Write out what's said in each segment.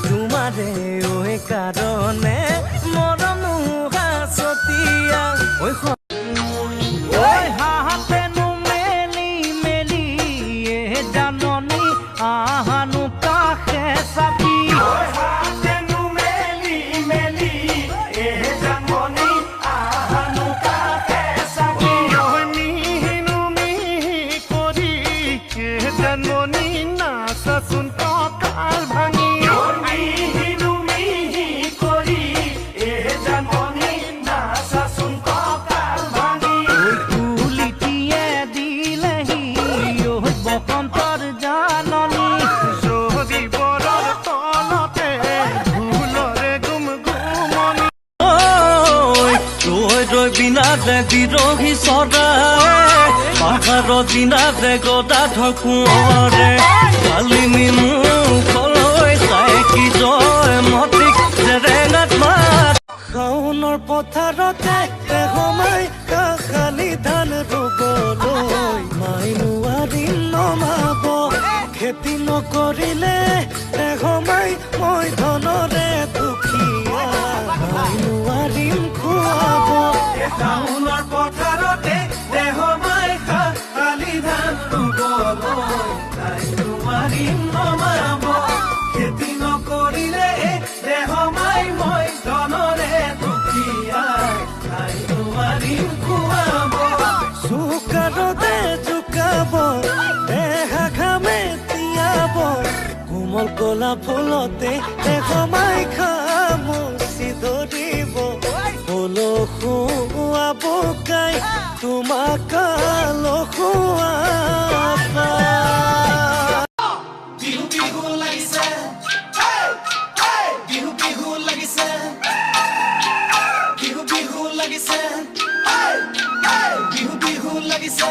তোমাৰে ঐ কাৰণে মৰম হাচতিয়া ঐ হাতেনো মেলি মেলি জাননী আহানো কাষে চাপি হাতেনো মেলি মেলি জাননী আহানো কাষে চাপি মিহিনো মিহি কৰি জাননী নাচাচোন কঁকাল ভাঙি মিহিনো মিহি কৰি জাননী নাচাচোন কঁকাল ভাঙি কুলিটিয়ে দিলেহি বসন্তৰ জাননী যদি বৰৰ তলতে ভুলৰে গুম গুমনি ৰৈ ৰৈ বিনাতে বিৰহী চৰাই পাহাৰৰ দিনাতে গদাধৰ কোঁৱৰে কালিনী মুখলৈ চাই কি জয় মতিক জেৰেঙাত মাত শাওনৰ পথাৰতে সোমাই কাষালি ধান ৰুবলৈ মাই নোৱাৰি নমাব খেতি নকৰিলে সোমাই মই ধনৰে দুখীয়া মাই নোৱাৰিম খুৱাব শাওনৰ পথাৰতে সোমাই কাষালি ধান ৰুবলৈ মাই নোৱাৰিম নমাব খেতি নকৰিলে সোমাই মই ধনৰে দুখীয়া মাই নোৱাৰিম খুৱাব চুকাৰতে জোকাব দেহা ঘামে তিয়াব কোমল কলা ফুলতে সোমাই খামুচি ধৰিব লখুৱাব কাই তোমাক লখুৱাব বিহু বিহু লাগিছে বিহু বিহু লাগিছে বিহু বিহু লাগিছে বিহু বিহু লাগিছে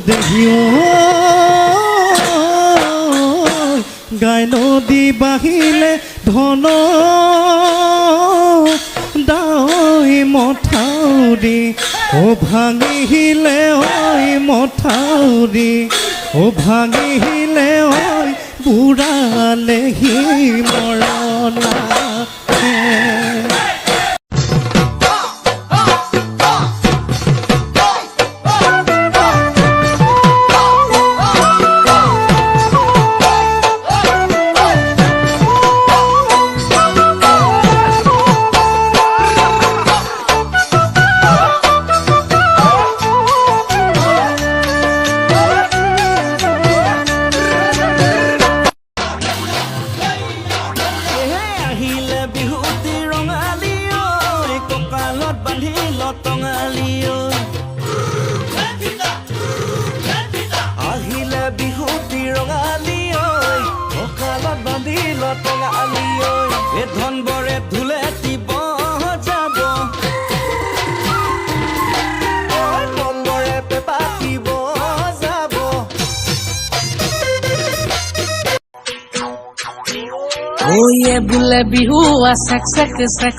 দেহিও গাই নদী বাহিলে ধন দাই মথাউৰি ভাঙিলে মথাউৰি ভাঙিলে বুঢ়ালেহি মৰণা আহিলে বিহুতি ৰঙালী ঐ কঁকালত বান্ধি লটঙালী ঐ এ ধন বৰে ধুলে দিব যাব নম্বৰে পেপাতিব যাব ওয়ে বোলে বিহু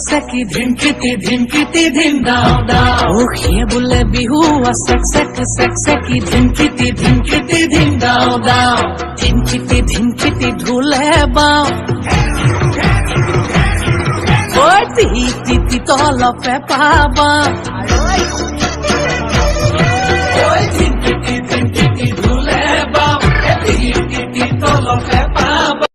চেক ধিমকিতি ধিম দাও দাও ওয়ে বোলে বিহু চেক ধিমকিতি ধিম দাও দাও ধিমকিতি ঢোলে বাও ওই তি তলপে পাবা ওই ধিমকিতি ঢোলে বাও তি তলপে পাবা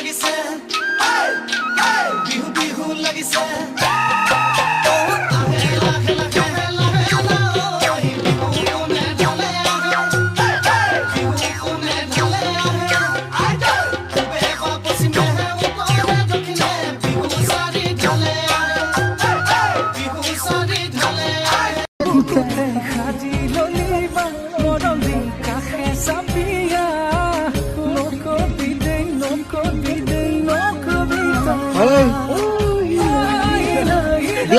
লাগিছে বিহু বিহু লাগিছে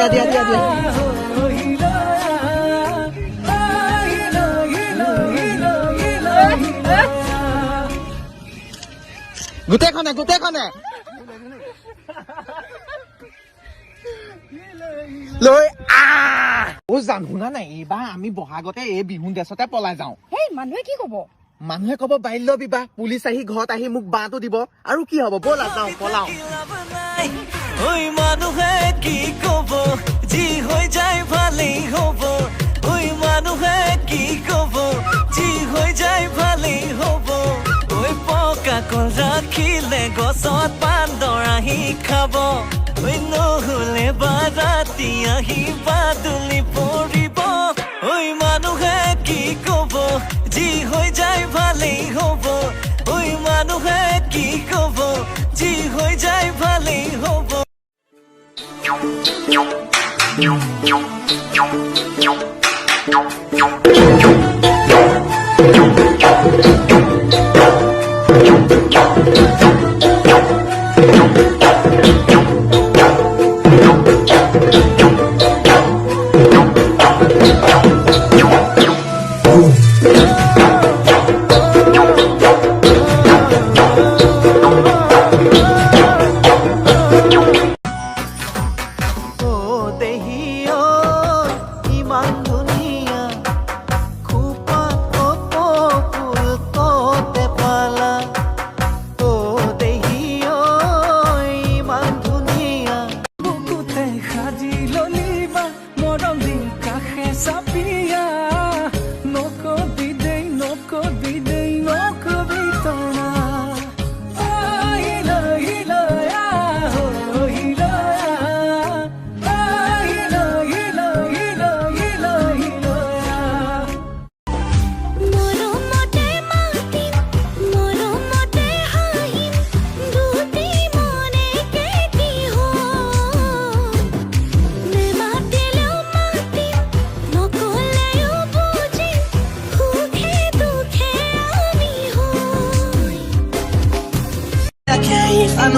দিয়া গোটেইখনে লৈ জান শুনা নাই এইবাৰ আমি বহাগতে এই বিহু ড্ৰেছতে পলাই যাওঁ হেই মানুহে কি কব মানুহে কব বাল্য বিবাহ পুলিচ আহি ঘৰত আহি মোক বাঁহটো দিব আৰু কি হব ব'লা যাওঁ পলাওঁ ওই মানুহে কি কব যি হৈ যায় ভালেই হব ওই মানুহে কি কব যি হৈ যায় ভালেই হব ওই পকা কল ৰাখিলে গছত বান্দৰ আহি খাব ওই নহলে বাৰাতি আহি বাদুলি পৰিব ওই মানুহে কি কব যি হৈ যায় ভালেই হব ওই মানুহে কি কব যি হৈ যায় ভালেই হব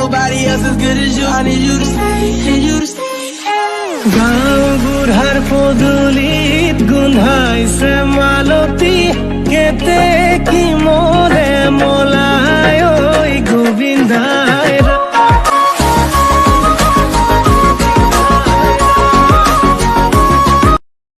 Nobody else as good as you. I need you to stay, need you to stay. গাঁও বুঢ়াৰ পদূলিত গোন্ধাইছে মালতী কেতে কি মনে মল